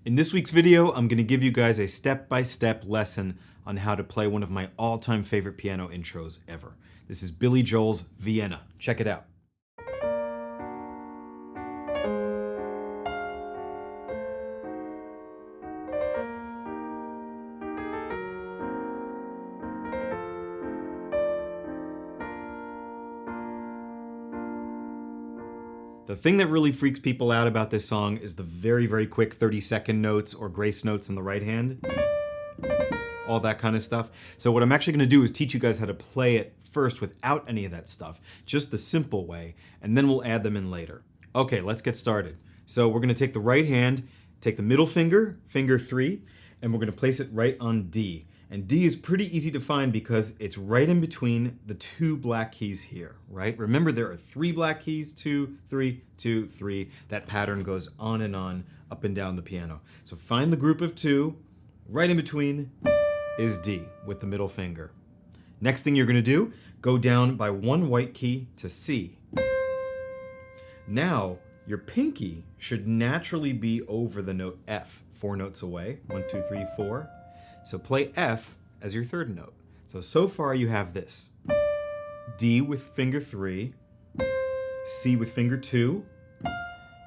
In this week's video, I'm going to give you guys a step-by-step lesson on how to play one of my all-time favorite piano intros ever. This is Billy Joel's Vienna. Check it out. The thing that really freaks people out about this song is the very, very quick 30-second notes or grace notes in the right hand. All that kind of stuff. So what I'm actually going to do is teach you guys how to play it first without any of that stuff. Just the simple way, and then we'll add them in later. Okay, let's get started. So we're going to take the right hand, take the middle finger, finger 3, and we're going to place it right on D. And D is pretty easy to find because it's right in between the two black keys here, right? Remember, there are 3 black keys, 2, 3, 2, 3. That pattern goes on and on, up and down the piano. So find the group of 2, right in between is D with the middle finger. Next thing you're gonna do, go down by 1 white key to C. Now, your pinky should naturally be over the note F, 4 notes away, 1, 2, 3, 4. So play F as your 3rd note. So far you have this. D with finger 3, C with finger 2,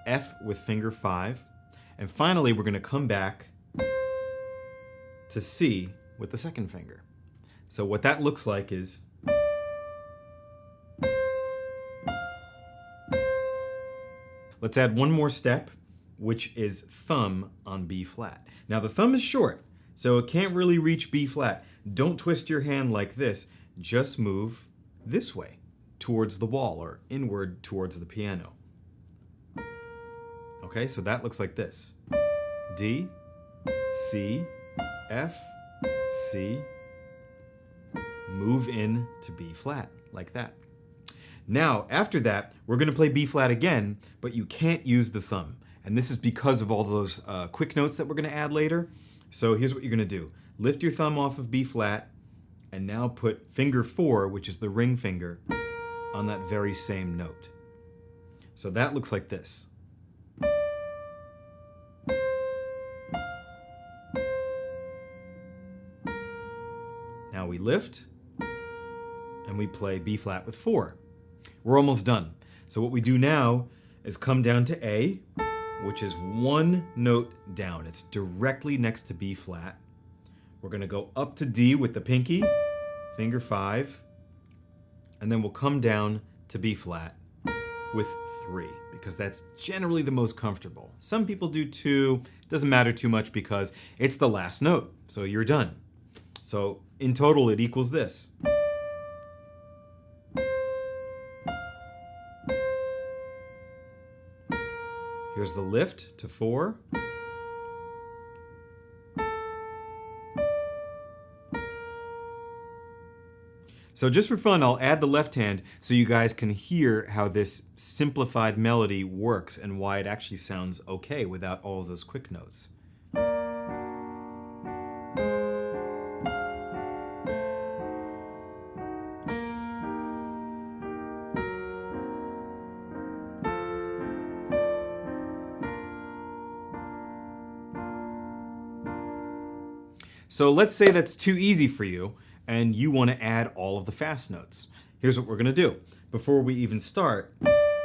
F with finger 5, and finally we're gonna come back to C with the 2nd finger. So what that looks like is let's add one more step, which is thumb on B flat. Now the thumb is short, so it can't really reach B flat. Don't twist your hand like this. Just move this way towards the wall or inward towards the piano. Okay, so that looks like this. D, C, F, C, move in to B flat, like that. Now, after that, we're gonna play B flat again, but you can't use the thumb. And this is because of all those quick notes that we're gonna add later. So here's what you're gonna do. Lift your thumb off of B flat, and now put finger 4, which is the ring finger, on that very same note. So that looks like this. Now we lift, and we play B flat with 4. We're almost done. So what we do now is come down to A, which is 1 note down. It's directly next to B flat. We're gonna go up to D with the pinky, finger 5, and then we'll come down to B flat with 3, because that's generally the most comfortable. Some people do 2, doesn't matter too much because it's the last note, so you're done. So in total, it equals this. Here's the lift to 4. So just for fun, I'll add the left hand so you guys can hear how this simplified melody works and why it actually sounds okay without all of those quick notes. So let's say that's too easy for you and you want to add all of the fast notes. Here's what we're going to do. Before we even start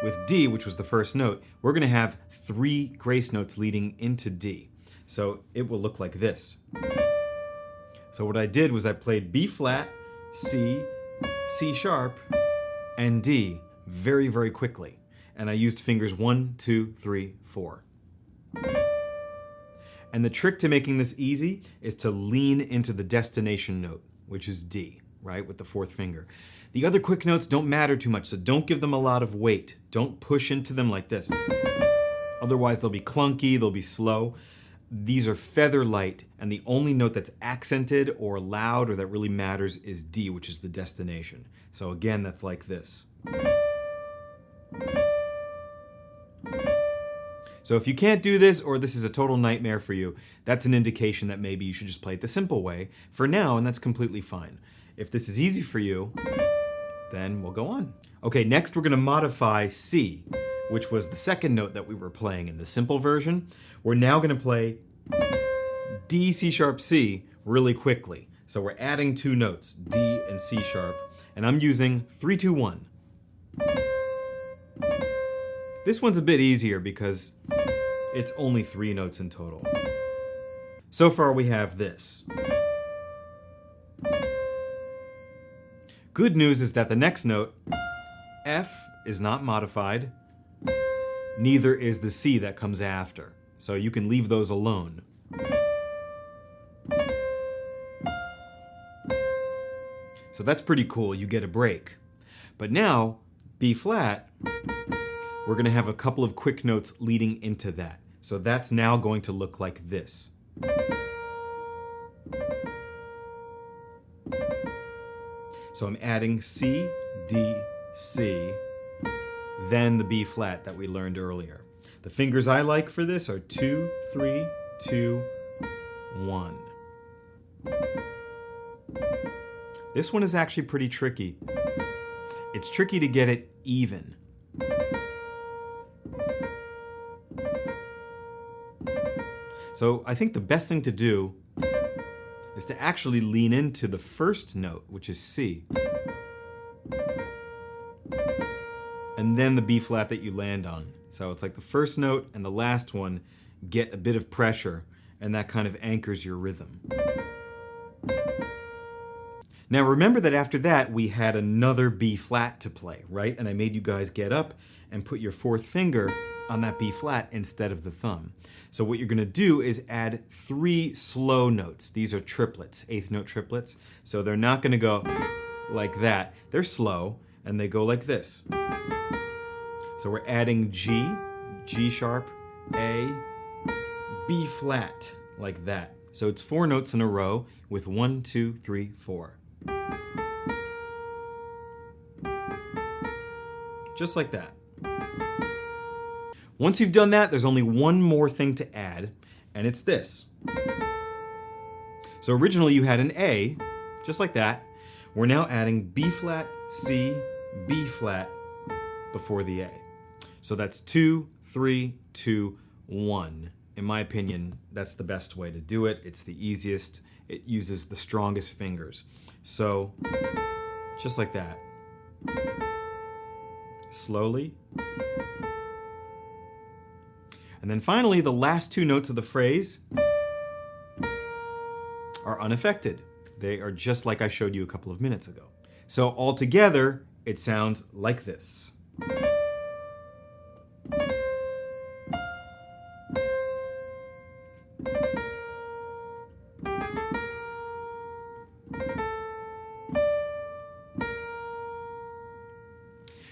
with D, which was the first note, we're going to have 3 grace notes leading into D. So it will look like this. So what I did was I played B flat, C, C sharp, and D very, very quickly. And I used fingers 1, 2, 3, 4. And the trick to making this easy is to lean into the destination note, which is D, right, with the 4th finger. The other quick notes don't matter too much, so don't give them a lot of weight. Don't push into them like this. Otherwise, they'll be clunky, they'll be slow. These are feather light, and the only note that's accented or loud or that really matters is D, which is the destination. So again, that's like this. So if you can't do this, or this is a total nightmare for you, that's an indication that maybe you should just play it the simple way for now, and that's completely fine. If this is easy for you, then we'll go on. Okay, next we're gonna modify C, which was the 2nd note that we were playing in the simple version. We're now gonna play D, C sharp, C really quickly. So we're adding two notes, D and C sharp, and I'm using 3, 2, 1. This one's a bit easier because it's only 3 notes in total. So far we have this. Good news is that the next note, F, is not modified. Neither is the C that comes after. So you can leave those alone. So that's pretty cool, you get a break. But now, B flat, we're going to have a couple of quick notes leading into that. So that's now going to look like this. So I'm adding C, D, C, then the B flat that we learned earlier. The fingers I like for this are 2, 3, 2, 1. This one is actually pretty tricky. It's tricky to get it even. So I think the best thing to do is to actually lean into the first note, which is C, and then the B flat that you land on. So it's like the first note and the last one get a bit of pressure, and that kind of anchors your rhythm. Now remember that after that we had another B flat to play, right? And I made you guys get up and put your fourth finger on that B flat instead of the thumb. So what you're going to do is add 3 slow notes. These are triplets, 8th note triplets. So they're not going to go like that. They're slow, and they go like this. So we're adding G, G sharp, A, B flat, like that. So it's 4 notes in a row with 1, 2, 3, 4. Just like that. Once you've done that, there's only one more thing to add, and it's this. So originally you had an A, just like that. We're now adding B flat, C, B flat before the A. So that's 2, 3, 2, 1. In my opinion, that's the best way to do it. It's the easiest. It uses the strongest fingers. So just like that. Slowly. And then finally, the last 2 notes of the phrase are unaffected. They are just like I showed you a couple of minutes ago. So altogether, it sounds like this.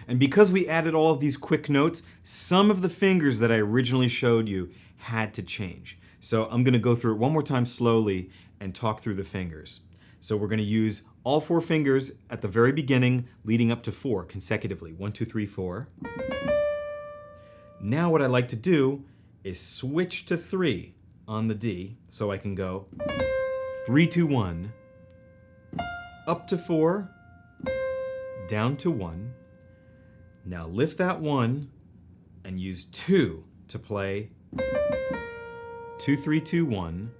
And because we added all of these quick notes, some of the fingers that I originally showed you had to change. So I'm going to go through it one more time slowly and talk through the fingers. So we're going to use all 4 fingers at the very beginning, leading up to 4 consecutively. 1, 2, 3, 4. Now what I like to do is switch to 3 on the D, so I can go 3, 2, 1, up to 4, down to 1. Now lift that 1 and use 2 to play 2, 3, 2, 1.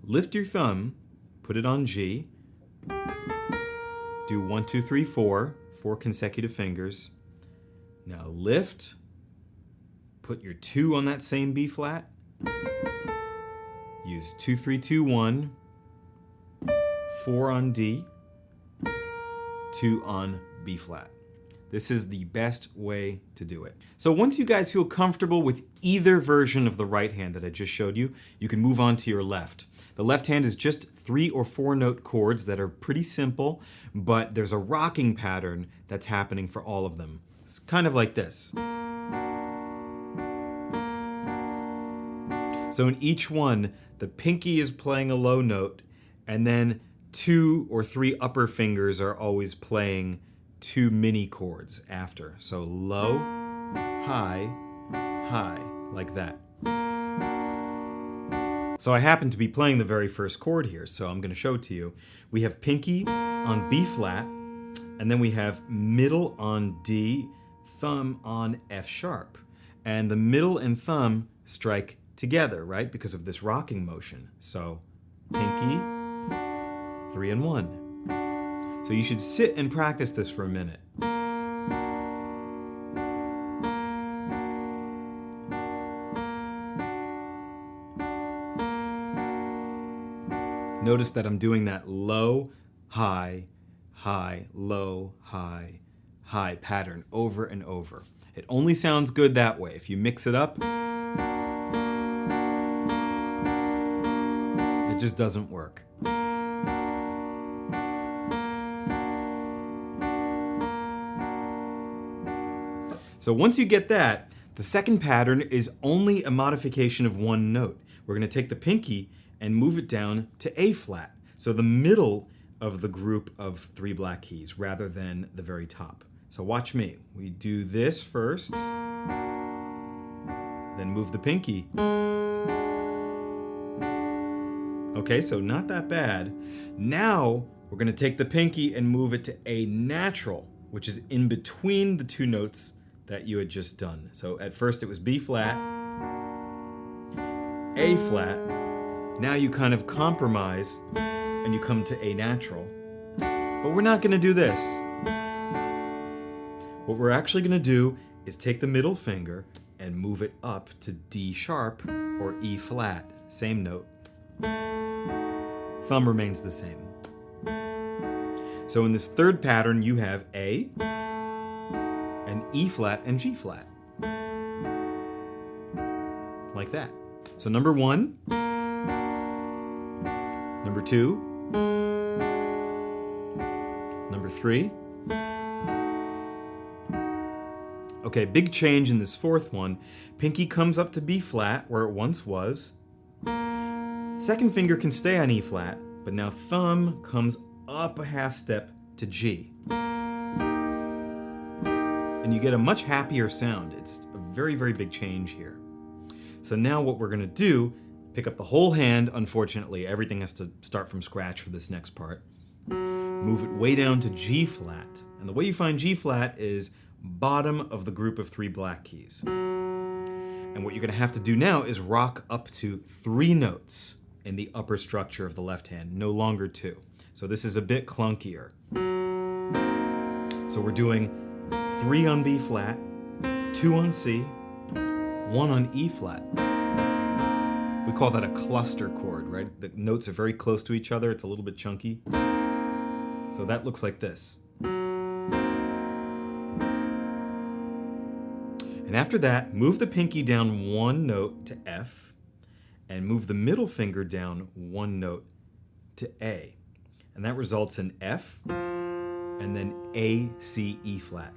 Lift your thumb, put it on G. Do 1, 2, 3, 4, 4 consecutive fingers. Now lift, put your 2 on that same B flat. Use 2, 3, 2, 1, 4 on D, 2 on B flat. This is the best way to do it. So once you guys feel comfortable with either version of the right hand that I just showed you, you can move on to your left. The left hand is just 3 or 4 note chords that are pretty simple, but there's a rocking pattern that's happening for all of them. It's kind of like this. So in each one, the pinky is playing a low note, and then 2 or 3 upper fingers are always playing 2 mini chords after. So low, high, high, like that. So I happen to be playing the very first chord here, so I'm going to show it to you. We have pinky on B flat, and then we have middle on D, thumb on F sharp. And the middle and thumb strike together, right? Because of this rocking motion. So pinky, 3 and 1. So you should sit and practice this for a minute. Notice that I'm doing that low, high, high, low, high, high pattern over and over. It only sounds good that way. If you mix it up, it just doesn't work. So once you get that, the second pattern is only a modification of one note. We're going to take the pinky and move it down to A flat. So the middle of the group of 3 black keys rather than the very top. So watch me. We do this first, then move the pinky. Okay, so not that bad. Now we're going to take the pinky and move it to A natural, which is in between the 2 notes that you had just done. So at first it was B flat, A flat. Now you kind of compromise and you come to A natural. But we're not going to do this. What we're actually going to do is take the middle finger and move it up to D sharp or E flat. Same note. Thumb remains the same. So in this third pattern, you have A, and E flat and G flat. Like that. So number 1, number 2, number 3. Okay, big change in this fourth one. Pinky comes up to B flat where it once was. Second finger can stay on E flat, but now thumb comes up a half step to G. And you get a much happier sound. It's a very, very big change here. So now what we're going to do, pick up the whole hand. Unfortunately, everything has to start from scratch for this next part. Move it way down to G flat. And the way you find G flat is bottom of the group of 3 black keys. And what you're going to have to do now is rock up to 3 notes in the upper structure of the left hand, no longer 2. So this is a bit clunkier. So we're doing 3 on B flat, 2 on C, 1 on E flat. We call that a cluster chord, right? The notes are very close to each other. It's a little bit chunky. So that looks like this. And after that, move the pinky down 1 note to F and move the middle finger down 1 note to A. And that results in F and then A, C, E flat.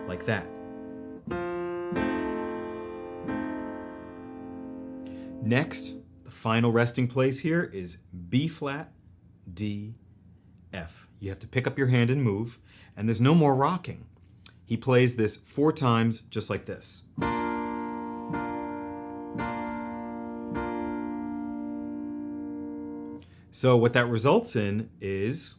Like that. Next, the final resting place here is B flat, D, F. You have to pick up your hand and move, and there's no more rocking. He plays this 4 times just like this. So what that results in is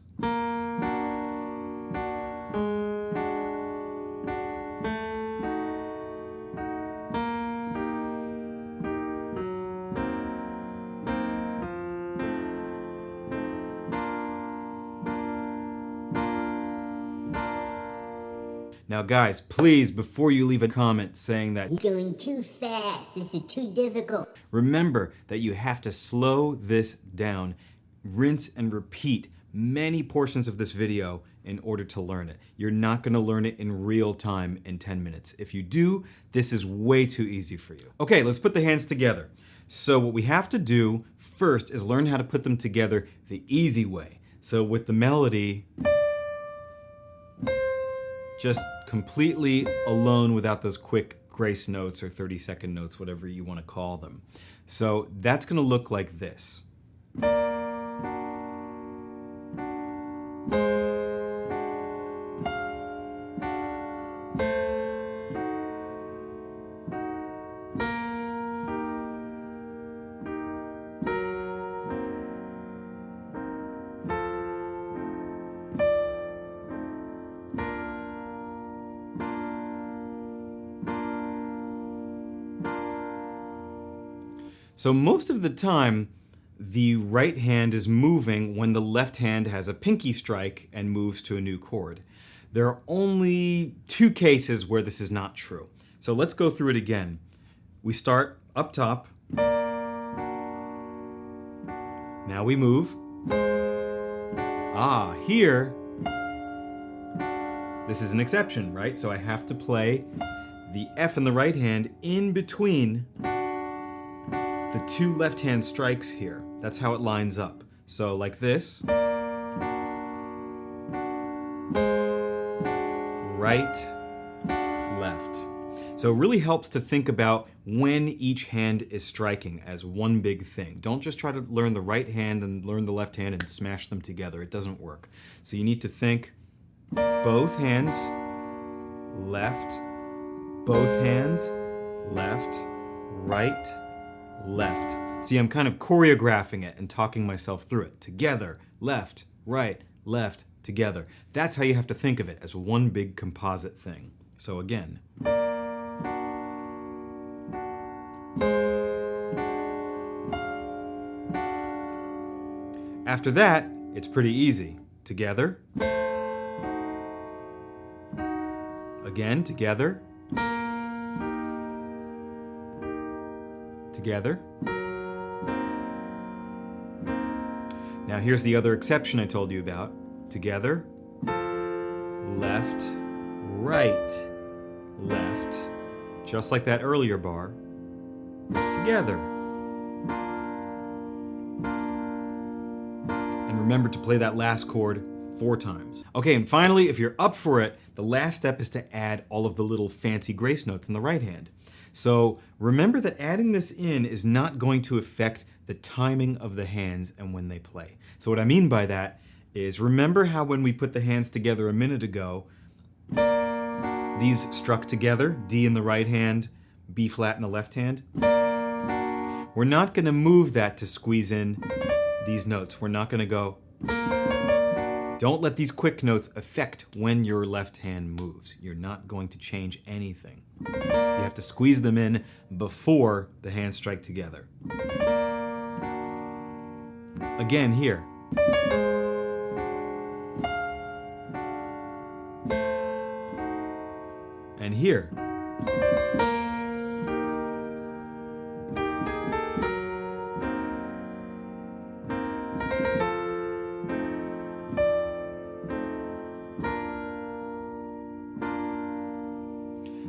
Now guys, please, before you leave a comment saying that you're going too fast, this is too difficult, remember that you have to slow this down, rinse and repeat many portions of this video in order to learn it. You're not going to learn it in real time in 10 minutes. If you do, this is way too easy for you. Okay, let's put the hands together. So what we have to do first is learn how to put them together the easy way. So with the melody, just completely alone without those quick grace notes or 30-second notes, whatever you want to call them. So that's going to look like this. So most of the time, the right hand is moving when the left hand has a pinky strike and moves to a new chord. There are only 2 cases where this is not true. So let's go through it again. We start up top. Now we move. Here, this is an exception, right? So I have to play the F in the right hand in between the 2 left hand strikes here. That's how it lines up. So like this. Right, left. So it really helps to think about when each hand is striking as one big thing. Don't just try to learn the right hand and learn the left hand and smash them together. It doesn't work. So you need to think both hands, left, both hands, left, right, left. See, I'm kind of choreographing it and talking myself through it. Together, left, right, left, together. That's how you have to think of it, as one big composite thing. So again. After that, it's pretty easy. Together. Again, together. Together. Now here's the other exception I told you about. Together. Left, right, left. Just like that earlier bar. Together. And remember to play that last chord 4 times. Okay, and finally, if you're up for it, the last step is to add all of the little fancy grace notes in the right hand. So remember that adding this in is not going to affect the timing of the hands and when they play. So what I mean by that is, remember how when we put the hands together a minute ago, these struck together, D in the right hand, B flat in the left hand? We're not going to move that to squeeze in these notes. We're not going to go. Don't let these quick notes affect when your left hand moves. You're not going to change anything. You have to squeeze them in before the hands strike together. Again here. And here.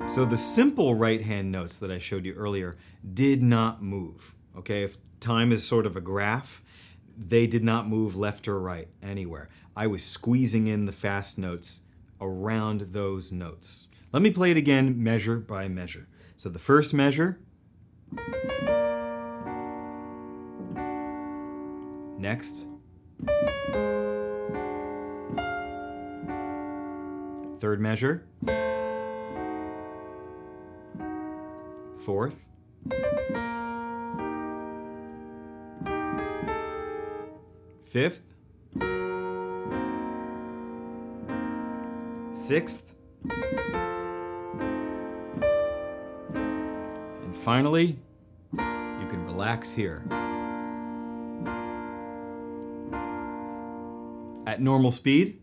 So the simple right hand notes that I showed you earlier did not move. Okay, if time is sort of a graph, they did not move left or right anywhere. I was squeezing in the fast notes around those notes. Let me play it again, measure by measure. So the first measure, next, third measure, fourth, fifth, sixth, and finally, you can relax here. At normal speed,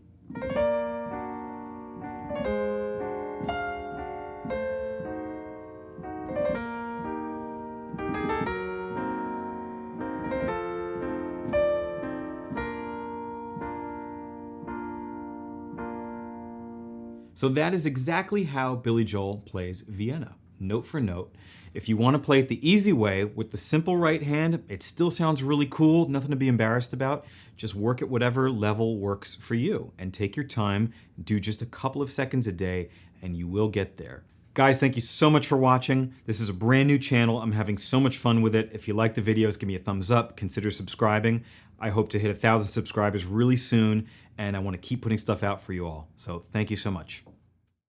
so that is exactly how Billy Joel plays Vienna, note for note. If you want to play it the easy way with the simple right hand, it still sounds really cool, nothing to be embarrassed about. Just work at whatever level works for you and take your time, do just a couple of seconds a day, and you will get there. Guys, thank you so much for watching. This is a brand new channel. I'm having so much fun with it. If you like the videos, give me a thumbs up, consider subscribing. I hope to hit 1,000 subscribers really soon, and I want to keep putting stuff out for you all. So thank you so much.